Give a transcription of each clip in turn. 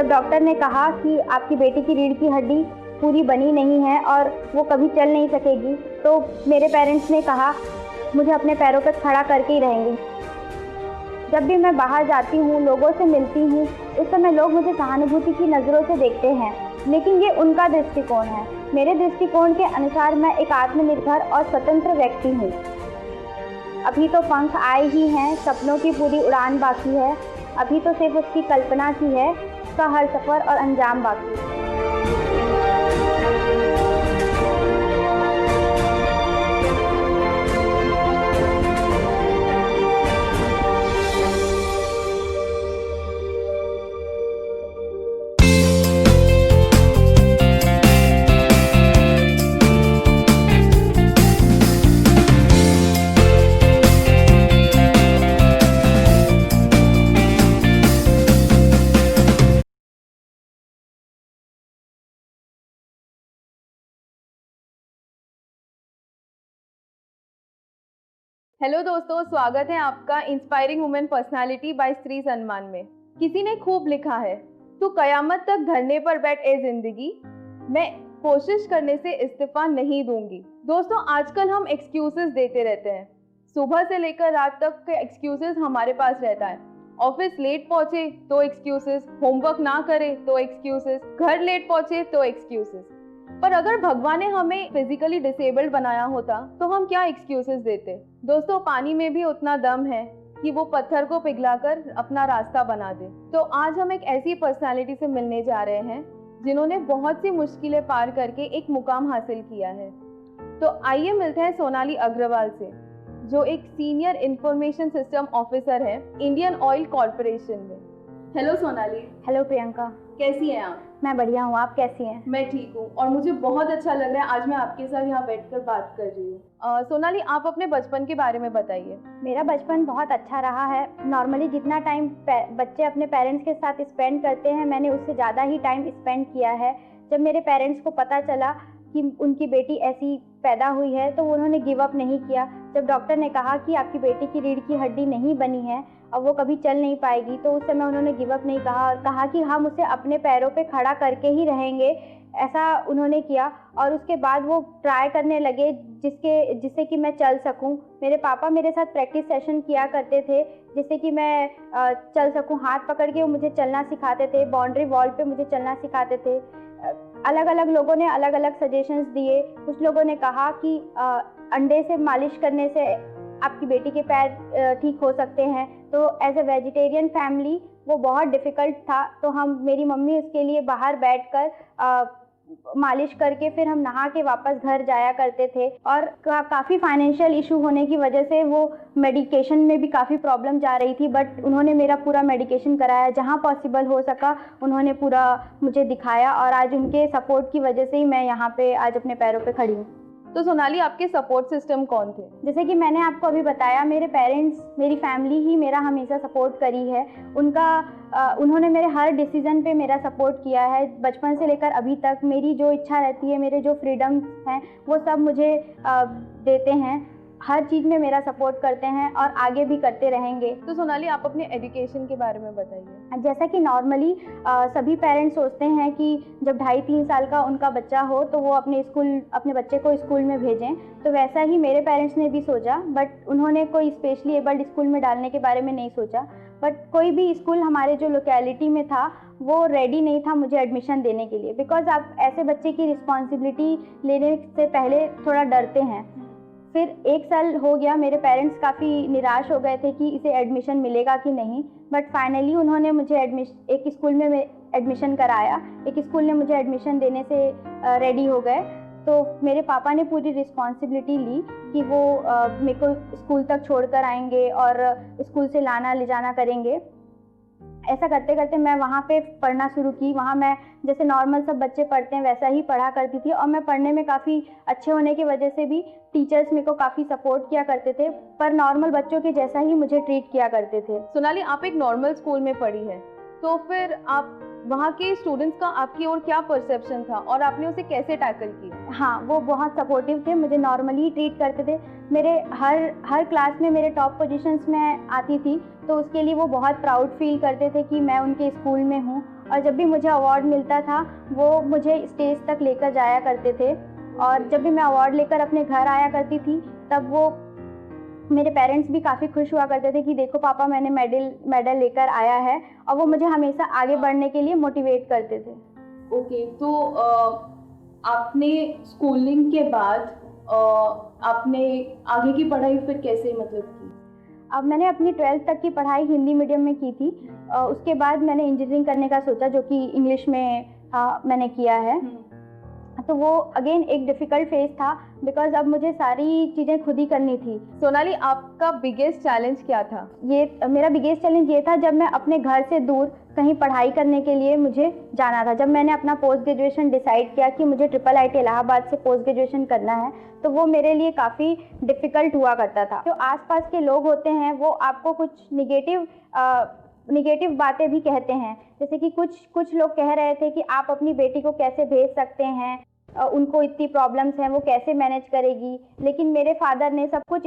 जब डॉक्टर ने कहा कि आपकी बेटी की रीढ़ की हड्डी पूरी बनी नहीं है और वो कभी चल नहीं सकेगी, तो मेरे पेरेंट्स ने कहा मुझे अपने पैरों पर खड़ा करके ही रहेंगे। जब भी मैं बाहर जाती हूँ, लोगों से मिलती हूँ, उस समय लोग मुझे सहानुभूति की नज़रों से देखते हैं, लेकिन ये उनका दृष्टिकोण है। मेरे दृष्टिकोण के अनुसार मैं एक आत्मनिर्भर और स्वतंत्र व्यक्ति हूँ। अभी तो पंख आए ही हैं, सपनों की पूरी उड़ान बाकी है। अभी तो सिर्फ उसकी कल्पना की है, उसका हर सफ़र और अंजाम बाकी है। हेलो दोस्तों, स्वागत है आपका इंस्पायरिंग वुमेन पर्सनालिटी बाय स्त्री सम्मान में। किसी ने खूब लिखा है, तू कयामत तक धरने पर बैठ ए जिंदगी, मैं कोशिश करने से इस्तीफा नहीं दूंगी। दोस्तों, आजकल हम एक्सक्यूजेस देते रहते हैं। सुबह से लेकर रात तक के एक्सक्यूजेस हमारे पास रहता है। ऑफिस लेट पहुंचे तो एक्सक्यूजेस, होमवर्क ना करे तो एक्सक्यूजेस, घर लेट पहुंचे तो एक्सक्यूजेस। पर अगर भगवान ने हमें फिजिकली डिसेबल्ड बनाया होता तो हम क्या एक्सक्यूजेस देते। दोस्तों, पानी में भी उतना दम है कि वो पत्थर को पिघलाकर अपना रास्ता बना दे। तो आज हम एक ऐसी पर्सनालिटी से मिलने जा रहे हैं जिन्होंने बहुत सी मुश्किलें पार करके एक मुकाम हासिल किया है। तो आइए मिलते हैं सोनाली अग्रवाल से, जो एक सीनियर इंफॉर्मेशन सिस्टम ऑफिसर है इंडियन ऑयल कॉर्पोरेशन में। हेलो सोनाली। हेलो प्रियंका, कैसी हैं आप? मैं बढ़िया हूँ, आप कैसी हैं? मैं ठीक हूँ और मुझे बहुत अच्छा लग रहा है आज मैं आपके साथ यहाँ बैठकर बात कर रही हूँ। सोनाली, आप अपने बचपन के बारे में बताइए। मेरा बचपन बहुत अच्छा रहा है। नॉर्मली जितना टाइम बच्चे अपने पेरेंट्स के साथ स्पेंड करते हैं, मैंने उससे ज़्यादा ही टाइम स्पेंड किया है। जब मेरे पेरेंट्स को पता चला कि उनकी बेटी ऐसी पैदा हुई है तो उन्होंने गिव अप नहीं किया। जब डॉक्टर ने कहा कि आपकी बेटी की रीढ़ की हड्डी नहीं बनी है और वो कभी चल नहीं पाएगी, तो उस समय उन्होंने गिव अप नहीं कहा और कहा कि हम उसे अपने पैरों पे खड़ा करके ही रहेंगे, ऐसा उन्होंने किया। और उसके बाद वो ट्राई करने लगे जिससे कि मैं चल सकूं। मेरे पापा मेरे साथ प्रैक्टिस सेशन किया करते थे जिससे कि मैं चल सकूं। हाथ पकड़ के वो मुझे चलना सिखाते थे, बाउंड्री वॉल पे मुझे चलना सिखाते थे। अलग अलग लोगों ने अलग अलग सजेशंस दिए। कुछ लोगों ने कहा कि अंडे से मालिश करने से आपकी बेटी के पैर ठीक हो सकते हैं। तो एज ए वेजिटेरियन फैमिली वो बहुत डिफ़िकल्ट था, तो मेरी मम्मी उसके लिए बाहर बैठकर मालिश करके फिर हम नहा के वापस घर जाया करते थे। और काफ़ी फाइनेंशियल इशू होने की वजह से वो मेडिकेशन में भी काफ़ी प्रॉब्लम जा रही थी, बट उन्होंने मेरा पूरा मेडिकेशन कराया। जहाँ पॉसिबल हो सका उन्होंने पूरा मुझे दिखाया और आज उनके सपोर्ट की वजह से ही मैं यहाँ पे आज अपने पैरों पे खड़ी हूँ। तो सोनाली, आपके सपोर्ट सिस्टम कौन थे? जैसे कि मैंने आपको अभी बताया, मेरे पेरेंट्स, मेरी फैमिली ही मेरा हमेशा सपोर्ट करी है। उन्होंने मेरे हर डिसीज़न पे मेरा सपोर्ट किया है। बचपन से लेकर अभी तक मेरी जो इच्छा रहती है, मेरे जो फ्रीडम्स हैं, वो सब मुझे देते हैं। हर चीज़ में मेरा सपोर्ट करते हैं और आगे भी करते रहेंगे। तो सोनाली, आप अपने एजुकेशन के बारे में बताइए। जैसा कि नॉर्मली सभी पेरेंट्स सोचते हैं कि जब 2.5-3 साल का उनका बच्चा हो तो वो अपने बच्चे को स्कूल में भेजें, तो वैसा ही मेरे पेरेंट्स ने भी सोचा, बट उन्होंने कोई स्पेशली एबल्ड स्कूल में डालने के बारे में नहीं सोचा। बट कोई भी स्कूल हमारे जो लोकेलिटी में था वो रेडी नहीं था मुझे एडमिशन देने के लिए, बिकॉज आप ऐसे बच्चे की रिस्पॉन्सिबिलिटी लेने से पहले थोड़ा डरते हैं। फिर 1 साल हो गया, मेरे पेरेंट्स काफ़ी निराश हो गए थे कि इसे एडमिशन मिलेगा कि नहीं, बट फाइनली उन्होंने मुझे एक स्कूल में एडमिशन कराया। एक स्कूल ने मुझे एडमिशन देने से रेडी हो गए। तो मेरे पापा ने पूरी रिस्पॉन्सिबिलिटी ली कि वो मेरे को स्कूल तक छोड़ कर आएंगे और स्कूल से लाना ले जाना करेंगे। ऐसा करते करते मैं वहाँ पे पढ़ना शुरू की। वहाँ मैं जैसे नॉर्मल सब बच्चे पढ़ते हैं वैसा ही पढ़ा करती थी और मैं पढ़ने में काफ़ी अच्छे होने की वजह से भी टीचर्स मेरे को काफ़ी सपोर्ट किया करते थे, पर नॉर्मल बच्चों के जैसा ही मुझे ट्रीट किया करते थे। सोनाली, आप एक नॉर्मल स्कूल में पढ़ी है, तो फिर आप वहाँ के स्टूडेंट्स का आपकी ओर क्या परसेप्शन था और आपने उसे कैसे टैकल किया? हाँ, वो बहुत सपोर्टिव थे, मुझे नॉर्मली ट्रीट करते थे। मेरे हर क्लास में मेरे टॉप पोजीशंस में आती थी, तो उसके लिए वो बहुत प्राउड फील करते थे कि मैं उनके स्कूल में हूँ। और जब भी मुझे अवार्ड मिलता था वो मुझे स्टेज तक लेकर जाया करते थे। और जब भी मैं अवार्ड लेकर अपने घर आया करती थी तब वो मेरे पेरेंट्स भी काफ़ी खुश हुआ करते थे कि देखो पापा मैंने मेडल लेकर आया है, और वो मुझे हमेशा आगे बढ़ने के लिए मोटिवेट करते थे। ओके, तो आपने स्कूलिंग के बाद आपने आगे की पढ़ाई फिर कैसे मतलब की? अब मैंने अपनी 12th तक की पढ़ाई हिंदी मीडियम में की थी। उसके बाद मैंने इंजीनियरिंग करने का सोचा, जो कि इंग्लिश में मैंने किया है। तो वो अगेन एक डिफ़िकल्ट फेज़ था, बिकॉज़ अब मुझे सारी चीज़ें खुद ही करनी थी। सोनाली, आपका बिगेस्ट चैलेंज क्या था? मेरा बिगेस्ट चैलेंज ये था जब मैं अपने घर से दूर कहीं पढ़ाई करने के लिए मुझे जाना था। जब मैंने अपना पोस्ट ग्रेजुएशन डिसाइड किया कि मुझे IIIT इलाहाबाद से पोस्ट ग्रेजुएशन करना है, तो वो मेरे लिए काफ़ी डिफ़िकल्ट हुआ करता था। जो आसपास के लोग होते हैं वो आपको कुछ निगेटिव बातें भी कहते हैं, जैसे कि कुछ लोग कह रहे थे कि आप अपनी बेटी को कैसे भेज सकते हैं, उनको इतनी प्रॉब्लम्स हैं, वो कैसे मैनेज करेगी। लेकिन मेरे फादर ने सब कुछ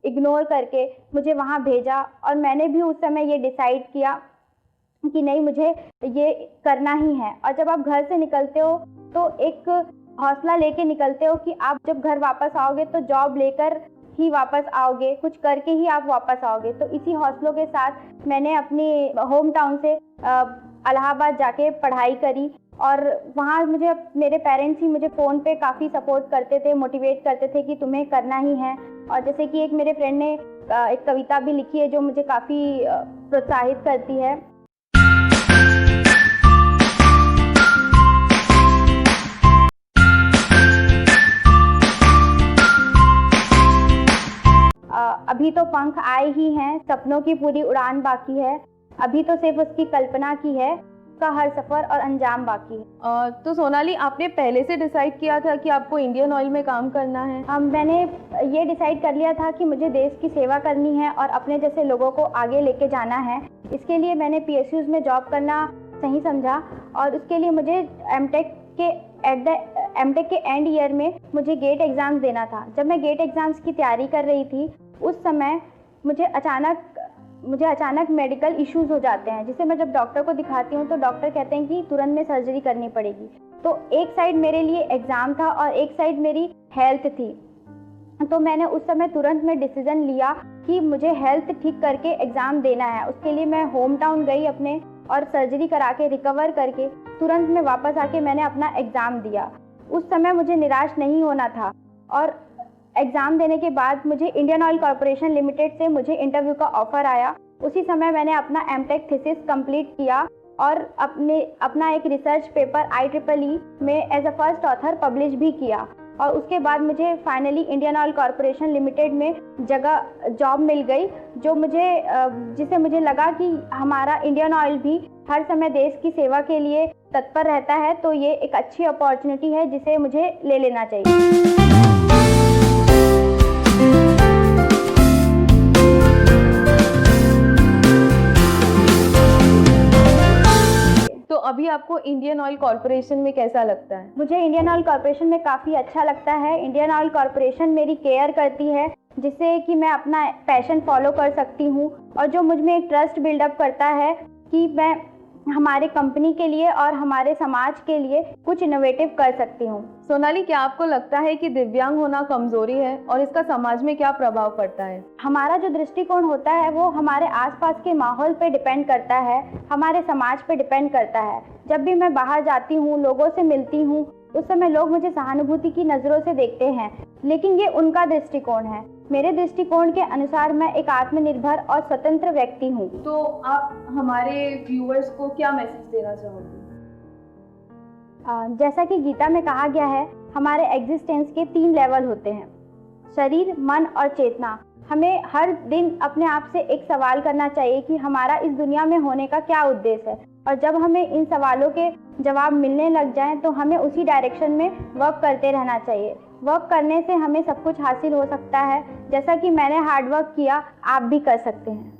इग्नोर करके मुझे वहाँ भेजा, और मैंने भी उस समय ये डिसाइड किया कि नहीं, मुझे ये करना ही है। और जब आप घर से निकलते हो तो एक हौसला लेके निकलते हो कि आप जब घर वापस आओगे तो जॉब लेकर ही वापस आओगे, कुछ करके ही आप वापस आओगे। तो इसी हौसलों के साथ मैंने अपनी होम टाउन से इलाहाबाद जाके पढ़ाई करी, और वहाँ मेरे पेरेंट्स ही मुझे फ़ोन पे काफ़ी सपोर्ट करते थे, मोटिवेट करते थे कि तुम्हें करना ही है। और जैसे कि एक मेरे फ्रेंड ने एक कविता भी लिखी है जो मुझे काफ़ी प्रोत्साहित करती है। अभी तो पंख आए ही हैं, सपनों की पूरी उड़ान बाकी है, अभी तो सिर्फ उसकी कल्पना की है, उसका हर सफ़र और अंजाम बाकी है। तो सोनाली, आपने पहले से डिसाइड किया था कि आपको इंडियन ऑयल में काम करना है? मैंने ये डिसाइड कर लिया था कि मुझे देश की सेवा करनी है और अपने जैसे लोगों को आगे लेके जाना है। इसके लिए मैंने PSUs में जॉब करना सही समझा, और उसके लिए मुझे एमटेक के एंड ईयर में मुझे गेट एग्ज़ाम्स देना था। जब मैं गेट एग्ज़ाम्स की तैयारी कर रही थी उस समय मुझे अचानक मेडिकल इश्यूज़ हो जाते हैं, जिसे मैं जब डॉक्टर को दिखाती हूँ तो डॉक्टर कहते हैं कि तुरंत में सर्जरी करनी पड़ेगी। तो एक साइड मेरे लिए एग्ज़ाम था और एक साइड मेरी हेल्थ थी। तो मैंने उस समय तुरंत में डिसीज़न लिया कि मुझे हेल्थ ठीक करके एग्ज़ाम देना है। उसके लिए मैं होम टाउन गई अपने, और सर्जरी करा के रिकवर करके तुरंत में वापस आके मैंने अपना एग्ज़ाम दिया। उस समय मुझे निराश नहीं होना था, और एग्ज़ाम देने के बाद मुझे इंडियन ऑयल कॉरपोरेशन लिमिटेड से मुझे इंटरव्यू का ऑफ़र आया। उसी समय मैंने अपना एमटेक थीसिस कंप्लीट किया और अपना एक रिसर्च पेपर IEEE में as a first author publish भी किया। और उसके बाद मुझे finally Indian Oil Corporation Limited में जॉब मिल गई, जिसे मुझे लगा कि हमारा इंडियन ऑयल भी हर समय देश की सेवा के लिए तत्पर रहता है, तो ये एक अच्छी अपॉर्चुनिटी है जिसे मुझे ले लेना चाहिए। तो अभी आपको इंडियन ऑयल कॉरपोरेशन में कैसा लगता है? मुझे इंडियन ऑयल कॉरपोरेशन में काफ़ी अच्छा लगता है। इंडियन ऑयल कॉरपोरेशन मेरी केयर करती है, जिससे कि मैं अपना पैशन फॉलो कर सकती हूँ, और जो मुझ में एक ट्रस्ट बिल्डअप करता है कि मैं हमारे कंपनी के लिए और हमारे समाज के लिए कुछ इनोवेटिव कर सकती हूँ। सोनाली, क्या आपको लगता है कि दिव्यांग होना कमजोरी है और इसका समाज में क्या प्रभाव पड़ता है? हमारा जो दृष्टिकोण होता है वो हमारे आसपास के माहौल पे डिपेंड करता है, हमारे समाज पे डिपेंड करता है। जब भी मैं बाहर जाती हूँ, लोगों से मिलती हूँ, उस समय लोग मुझे सहानुभूति की नज़रों से देखते हैं, लेकिन ये उनका दृष्टिकोण है। मेरे दृष्टिकोण के अनुसार मैं एक आत्मनिर्भर और स्वतंत्र व्यक्ति हूँ। तो आप हमारे व्यूअर्स को क्या मैसेज देना चाहोगे? जैसा कि गीता में कहा गया है, हमारे एग्जिस्टेंस के 3 लेवल होते हैं, शरीर, मन और चेतना। हमें हर दिन अपने आप से एक सवाल करना चाहिए कि हमारा इस दुनिया में होने का क्या उद्देश्य है, और जब हमें इन सवालों के जवाब मिलने लग जाएं तो हमें उसी डायरेक्शन में वर्क करते रहना चाहिए। वर्क करने से हमें सब कुछ हासिल हो सकता है। जैसा कि मैंने हार्ड वर्क किया, आप भी कर सकते हैं।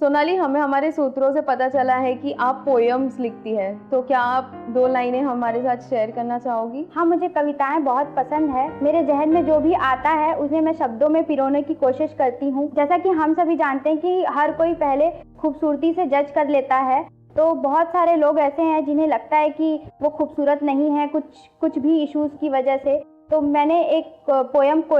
सोनाली, हमें हमारे सूत्रों से पता चला है कि आप पोएम्स लिखती हैं, तो क्या आप 2 लाइनें हमारे साथ शेयर करना चाहोगी? हाँ, मुझे कविताएं बहुत पसंद है। मेरे जहन में जो भी आता है उसे मैं शब्दों में पिरोने की कोशिश करती हूँ। जैसा कि हम सभी जानते हैं कि हर कोई पहले खूबसूरती से जज कर लेता है, तो बहुत सारे लोग ऐसे हैं जिन्हें लगता है कि वो खूबसूरत नहीं है कुछ भी इश्यूज़ की वजह से। तो मैंने एक पोएम को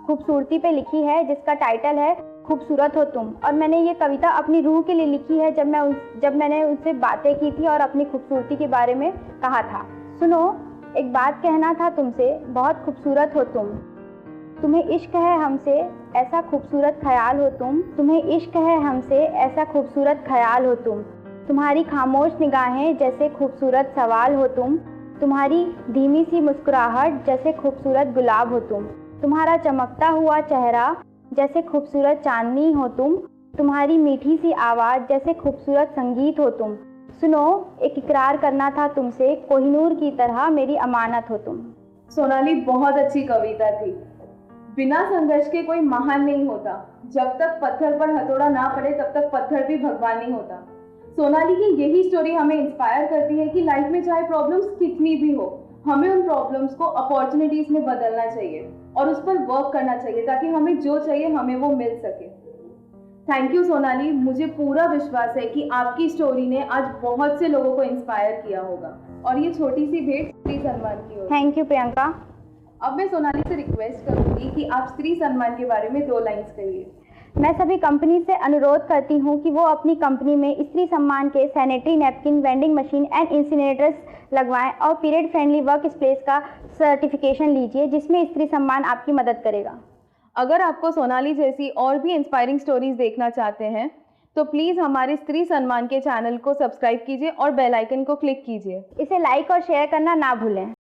खूबसूरती पे लिखी है जिसका टाइटल है खूबसूरत हो तुम। और मैंने ये कविता अपनी रूह के लिए लिखी है जब मैंने उनसे बातें की थी और अपनी खूबसूरती के बारे में कहा था। सुनो, एक बात कहना था तुमसे, बहुत खूबसूरत हो तुम। तुम्हें इश्क है हमसे ऐसा खूबसूरत ख्याल हो तुम। तुम्हें इश्क है हमसे ऐसा खूबसूरत ख्याल हो तुम। तुम्हारी खामोश निगाहें जैसे खूबसूरत सवाल हो तुम। तुम्हारी धीमी सी मुस्कुराहट जैसे खूबसूरत गुलाब हो तुम। तुम्हारा चमकता हुआ चेहरा जैसे खूबसूरत चांदनी हो तुम। तुम्हारी मीठी सी आवाज़ जैसे खूबसूरत संगीत हो तुम। सुनो, एक इकरार करना था तुमसे, कोहिनूर की तरह मेरी अमानत हो तुम। सोनाली, बहुत अच्छी कविता थी। बिना संघर्ष के कोई महान नहीं होता। जब तक पत्थर पर हथौड़ा ना पड़े तब तक पत्थर भी भगवान नहीं होता। सोनाली की यही स्टोरी हमें इंस्पायर करती है कि लाइफ में चाहे प्रॉब्लम्स कितनी भी हो, हमें उन प्रॉब्लम्स को अपॉर्चुनिटीज में बदलना चाहिए और उस पर वर्क करना चाहिए ताकि हमें जो चाहिए हमें वो मिल सके। थैंक यू सोनाली, मुझे पूरा विश्वास है कि आपकी स्टोरी ने आज बहुत से लोगों को इंस्पायर किया होगा और ये छोटी सी भेंट स्त्री सम्मान की होगी। Thank you Priyanka. अब मैं सोनाली से रिक्वेस्ट करूंगी कि आप स्त्री सम्मान के बारे में 2 लाइन्स कहिए। मैं सभी कंपनी से अनुरोध करती हूँ कि वो अपनी कंपनी में स्त्री सम्मान के sanitary napkin, vending machine and incinerators लगवाएं और पीरियड फ्रेंडली वर्क स्पेस का सर्टिफिकेशन लीजिए जिसमें स्त्री सम्मान आपकी मदद करेगा। अगर आपको सोनाली जैसी और भी इंस्पायरिंग स्टोरीज देखना चाहते हैं तो प्लीज़ हमारे स्त्री सम्मान के चैनल को सब्सक्राइब कीजिए और बेल आइकन को क्लिक कीजिए। इसे लाइक और शेयर करना ना भूलें।